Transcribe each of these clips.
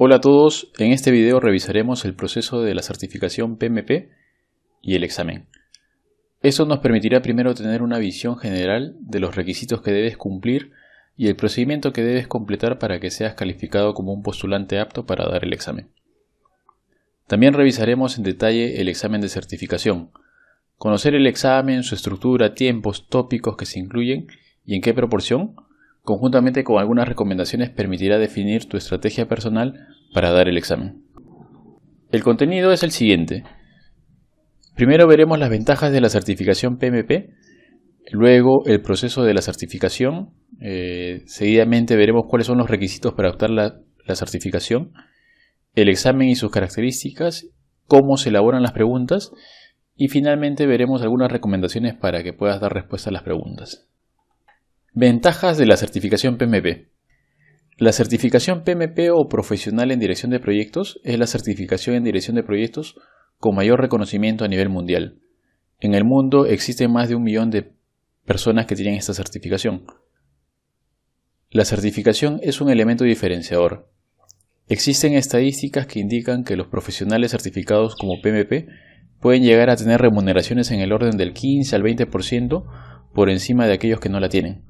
Hola a todos, en este video revisaremos el proceso de la certificación PMP y el examen. Eso nos permitirá primero tener una visión general de los requisitos que debes cumplir y el procedimiento que debes completar para que seas calificado como un postulante apto para dar el examen. También revisaremos en detalle el examen de certificación, conocer el examen, su estructura, tiempos, tópicos que se incluyen y en qué proporción, conjuntamente con algunas recomendaciones permitirá definir tu estrategia personal para dar el examen. El contenido es el siguiente. Primero veremos las ventajas de la certificación PMP, luego el proceso de la certificación, seguidamente veremos cuáles son los requisitos para optar la certificación, el examen y sus características, cómo se elaboran las preguntas y finalmente veremos algunas recomendaciones para que puedas dar respuesta a las preguntas. Ventajas de la certificación PMP. La certificación PMP o Profesional en Dirección de Proyectos es la certificación en dirección de proyectos con mayor reconocimiento a nivel mundial. En el mundo existen más de 1 millón de personas que tienen esta certificación. La certificación es un elemento diferenciador. Existen estadísticas que indican que los profesionales certificados como PMP pueden llegar a tener remuneraciones en el orden del 15 al 20% por encima de aquellos que no la tienen.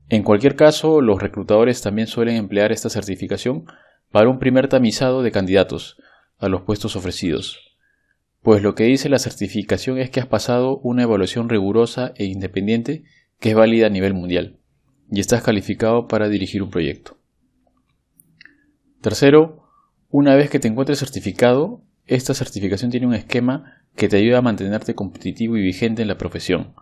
En cualquier caso, los reclutadores también suelen emplear esta certificación para un primer tamizado de candidatos a los puestos ofrecidos, pues lo que dice la certificación es que has pasado una evaluación rigurosa e independiente que es válida a nivel mundial y estás calificado para dirigir un proyecto. Tercero, una vez que te encuentres certificado, esta certificación tiene un esquema que te ayuda a mantenerte competitivo y vigente en la profesión,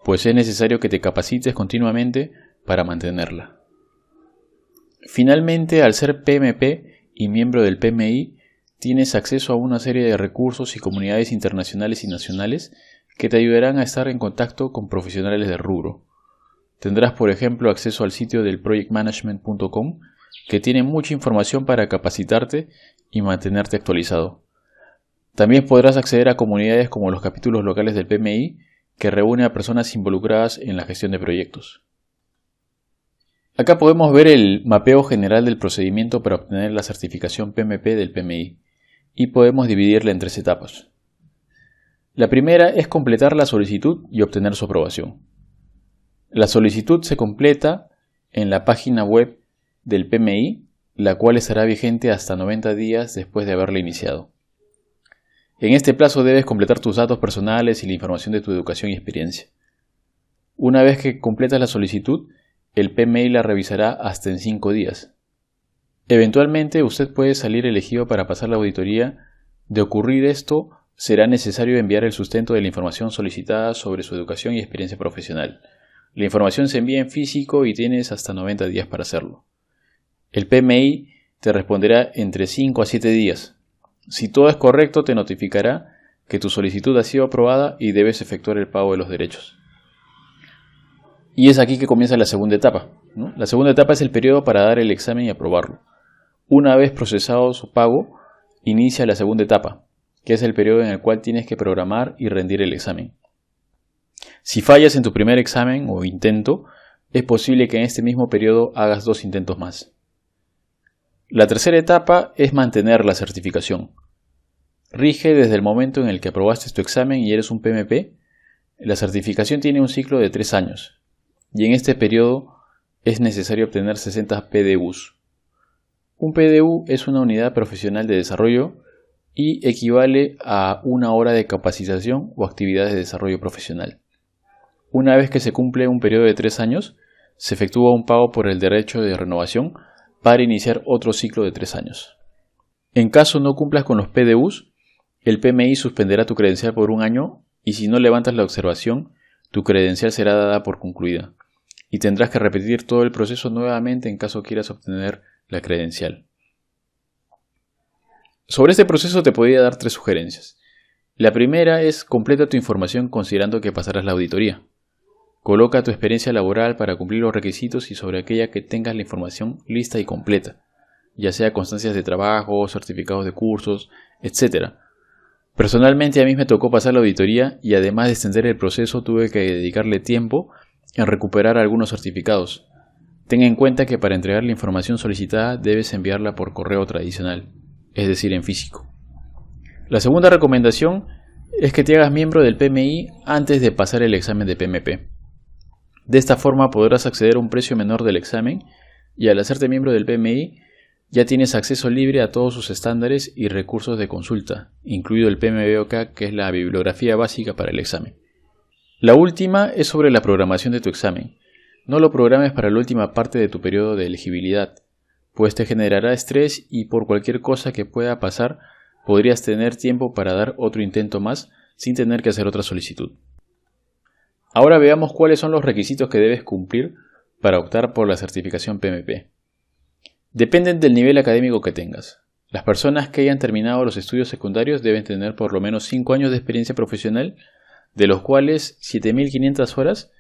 pues es necesario que te capacites continuamente para mantenerla. Finalmente, al ser PMP y miembro del PMI, tienes acceso a una serie de recursos y comunidades internacionales y nacionales que te ayudarán a estar en contacto con profesionales del rubro. Tendrás, por ejemplo, acceso al sitio del projectmanagement.com, que tiene mucha información para capacitarte y mantenerte actualizado. También podrás acceder a comunidades como los capítulos locales del PMI, que reúne a personas involucradas en la gestión de proyectos. Acá podemos ver el mapeo general del procedimiento para obtener la certificación PMP del PMI y podemos dividirla en 3 etapas. La primera es completar la solicitud y obtener su aprobación. La solicitud se completa en la página web del PMI, la cual estará vigente hasta 90 días después de haberla iniciado. En este plazo debes completar tus datos personales y la información de tu educación y experiencia. Una vez que completas la solicitud, el PMI la revisará hasta en 5 días. Eventualmente usted puede salir elegido para pasar la auditoría. De ocurrir esto, será necesario enviar el sustento de la información solicitada sobre su educación y experiencia profesional. La información se envía en físico y tienes hasta 90 días para hacerlo. El PMI te responderá entre 5 a 7 días. Si todo es correcto, te notificará que tu solicitud ha sido aprobada y debes efectuar el pago de los derechos. Y es aquí que comienza la segunda etapa, ¿no? La segunda etapa es el periodo para dar el examen y aprobarlo. Una vez procesado su pago, inicia la segunda etapa, que es el periodo en el cual tienes que programar y rendir el examen. Si fallas en tu primer examen o intento, es posible que en este mismo periodo hagas 2 intentos más. La tercera etapa es mantener la certificación. Rige desde el momento en el que aprobaste tu examen y eres un PMP. La certificación tiene un ciclo de 3 años. Y en este periodo es necesario obtener 60 PDUs. Un PDU es una unidad profesional de desarrollo y equivale a 1 hora de capacitación o actividades de desarrollo profesional. Una vez que se cumple un periodo de 3 años, se efectúa un pago por el derecho de renovación para iniciar otro ciclo de 3 años. En caso no cumplas con los PDUs, el PMI suspenderá tu credencial por 1 año y si no levantas la observación, tu credencial será dada por concluida. Y tendrás que repetir todo el proceso nuevamente en caso quieras obtener la credencial. Sobre este proceso te podría dar 3 sugerencias. La primera es completa tu información considerando que pasarás la auditoría. Coloca tu experiencia laboral para cumplir los requisitos y sobre aquella que tengas la información lista y completa, ya sea constancias de trabajo, certificados de cursos, etc. Personalmente a mí me tocó pasar la auditoría y además de extender el proceso tuve que dedicarle tiempo en recuperar algunos certificados. Ten en cuenta que para entregar la información solicitada debes enviarla por correo tradicional, es decir, en físico. La segunda recomendación es que te hagas miembro del PMI antes de pasar el examen de PMP. De esta forma podrás acceder a un precio menor del examen y al hacerte miembro del PMI ya tienes acceso libre a todos sus estándares y recursos de consulta, incluido el PMBOK, que es la bibliografía básica para el examen. La última es sobre la programación de tu examen. No lo programes para la última parte de tu periodo de elegibilidad, pues te generará estrés y por cualquier cosa que pueda pasar podrías tener tiempo para dar otro intento más sin tener que hacer otra solicitud. Ahora veamos cuáles son los requisitos que debes cumplir para optar por la certificación PMP. Dependen del nivel académico que tengas. Las personas que hayan terminado los estudios secundarios deben tener por lo menos 5 años de experiencia profesional, de los cuales 7.500 horas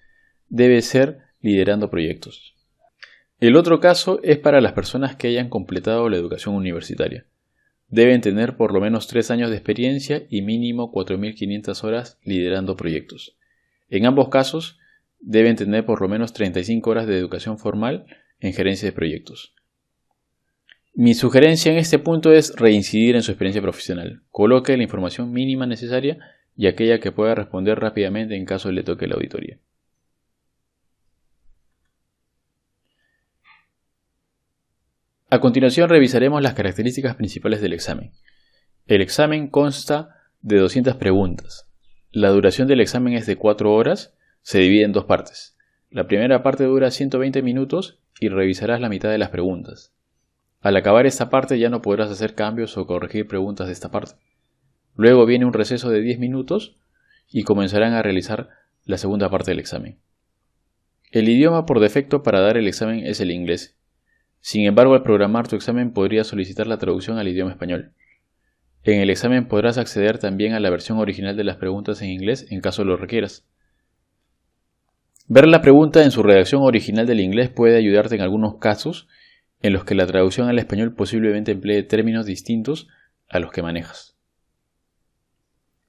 debe ser liderando proyectos. El otro caso es para las personas que hayan completado la educación universitaria. Deben tener por lo menos 3 años de experiencia y mínimo 4.500 horas liderando proyectos. En ambos casos, deben tener por lo menos 35 horas de educación formal en gerencia de proyectos. Mi sugerencia en este punto es reincidir en su experiencia profesional. Coloque la información mínima necesaria y aquella que pueda responder rápidamente en caso le toque la auditoría. A continuación revisaremos las características principales del examen. El examen consta de 200 preguntas. La duración del examen es de 4 horas, se divide en 2 partes. La primera parte dura 120 minutos y revisarás la mitad de las preguntas. Al acabar esta parte ya no podrás hacer cambios o corregir preguntas de esta parte. Luego viene un receso de 10 minutos y comenzarán a realizar la segunda parte del examen. El idioma por defecto para dar el examen es el inglés. Sin embargo, al programar tu examen podrías solicitar la traducción al idioma español. En el examen podrás acceder también a la versión original de las preguntas en inglés en caso lo requieras. Ver la pregunta en su redacción original del inglés puede ayudarte en algunos casos en los que la traducción al español posiblemente emplee términos distintos a los que manejas.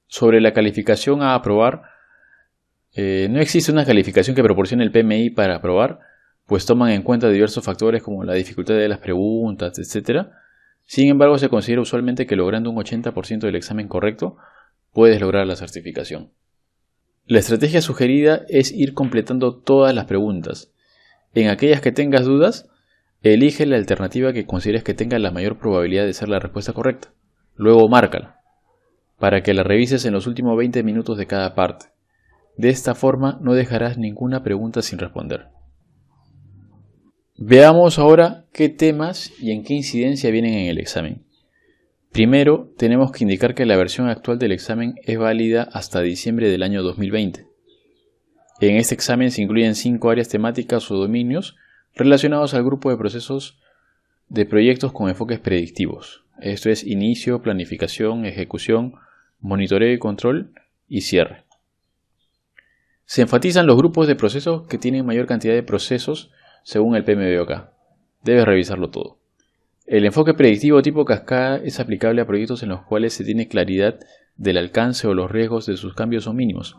Sobre la calificación a aprobar, no existe una calificación que proporcione el PMI para aprobar, pues toman en cuenta diversos factores como la dificultad de las preguntas, etc. Sin embargo, se considera usualmente que logrando un 80% del examen correcto, puedes lograr la certificación. La estrategia sugerida es ir completando todas las preguntas. En aquellas que tengas dudas, elige la alternativa que consideres que tenga la mayor probabilidad de ser la respuesta correcta. Luego márcala, para que la revises en los últimos 20 minutos de cada parte. De esta forma no dejarás ninguna pregunta sin responder. Veamos ahora qué temas y en qué incidencia vienen en el examen. Primero, tenemos que indicar que la versión actual del examen es válida hasta diciembre del año 2020. En este examen se incluyen 5 áreas temáticas o dominios relacionados al grupo de procesos de proyectos con enfoques predictivos. Esto es inicio, planificación, ejecución, monitoreo y control y cierre. Se enfatizan los grupos de procesos que tienen mayor cantidad de procesos según el PMBOK. Debes revisarlo todo. El enfoque predictivo tipo cascada es aplicable a proyectos en los cuales se tiene claridad del alcance o los riesgos de sus cambios son mínimos.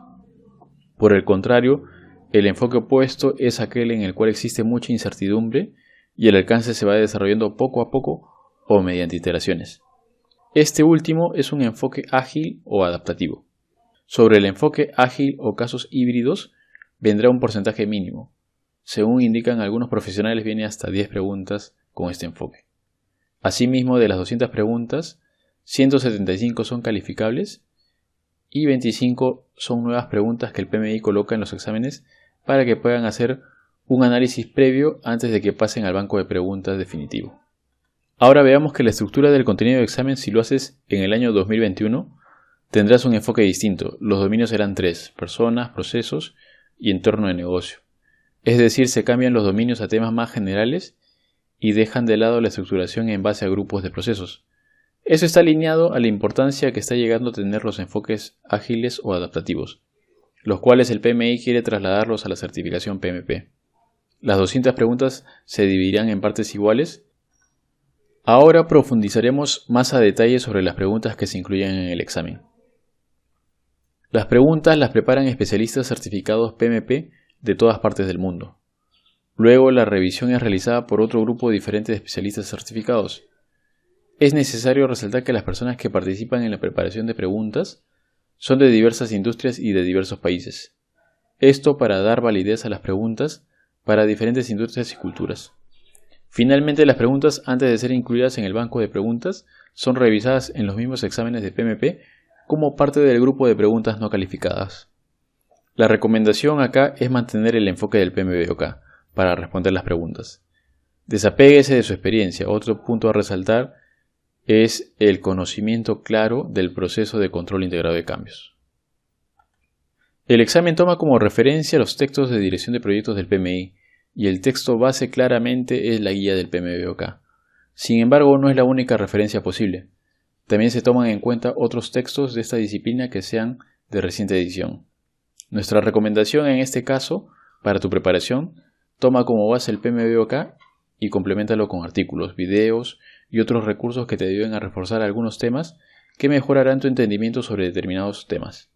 Por el contrario, el enfoque opuesto es aquel en el cual existe mucha incertidumbre y el alcance se va desarrollando poco a poco o mediante iteraciones. Este último es un enfoque ágil o adaptativo. Sobre el enfoque ágil o casos híbridos vendrá un porcentaje mínimo. Según indican algunos profesionales, viene hasta 10 preguntas con este enfoque. Asimismo, de las 200 preguntas, 175 son calificables y 25 son nuevas preguntas que el PMI coloca en los exámenes para que puedan hacer un análisis previo antes de que pasen al banco de preguntas definitivo. Ahora veamos que la estructura del contenido de examen, si lo haces en el año 2021, tendrás un enfoque distinto. Los dominios serán 3: personas, procesos y entorno de negocio. Es decir, se cambian los dominios a temas más generales y dejan de lado la estructuración en base a grupos de procesos. Eso está alineado a la importancia que está llegando a tener los enfoques ágiles o adaptativos, los cuales el PMI quiere trasladarlos a la certificación PMP. Las 200 preguntas se dividirán en partes iguales. Ahora profundizaremos más a detalle sobre las preguntas que se incluyen en el examen. Las preguntas las preparan especialistas certificados PMP de todas partes del mundo. Luego la revisión es realizada por otro grupo diferente de especialistas certificados. Es necesario resaltar que las personas que participan en la preparación de preguntas son de diversas industrias y de diversos países. Esto para dar validez a las preguntas para diferentes industrias y culturas. Finalmente, las preguntas, antes de ser incluidas en el banco de preguntas, son revisadas en los mismos exámenes de PMP como parte del grupo de preguntas no calificadas. La recomendación acá es mantener el enfoque del PMBOK para responder las preguntas. Desapéguese de su experiencia. Otro punto a resaltar es el conocimiento claro del proceso de control integrado de cambios. El examen toma como referencia los textos de dirección de proyectos del PMI y el texto base claramente es la guía del PMBOK. Sin embargo, no es la única referencia posible. También se toman en cuenta otros textos de esta disciplina que sean de reciente edición. Nuestra recomendación en este caso, para tu preparación, toma como base el PMBOK y compleméntalo con artículos, videos y otros recursos que te ayuden a reforzar algunos temas que mejorarán tu entendimiento sobre determinados temas.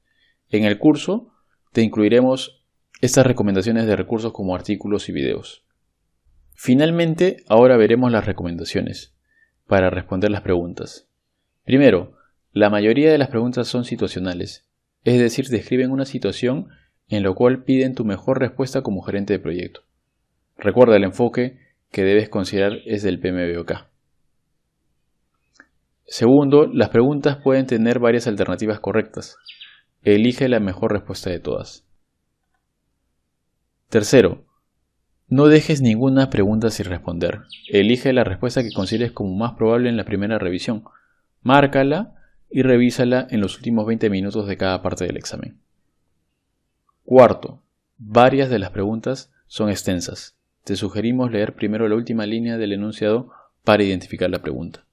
En el curso te incluiremos estas recomendaciones de recursos como artículos y videos. Finalmente, ahora veremos las recomendaciones para responder las preguntas. Primero, la mayoría de las preguntas son situacionales, es decir, describen una situación en la cual piden tu mejor respuesta como gerente de proyecto. Recuerda, el enfoque que debes considerar es del PMBOK. Segundo, las preguntas pueden tener varias alternativas correctas. Elige la mejor respuesta de todas. Tercero, no dejes ninguna pregunta sin responder. Elige la respuesta que consideres como más probable en la primera revisión. Márcala y revísala en los últimos 20 minutos de cada parte del examen. Cuarto, varias de las preguntas son extensas. Te sugerimos leer primero la última línea del enunciado para identificar la pregunta.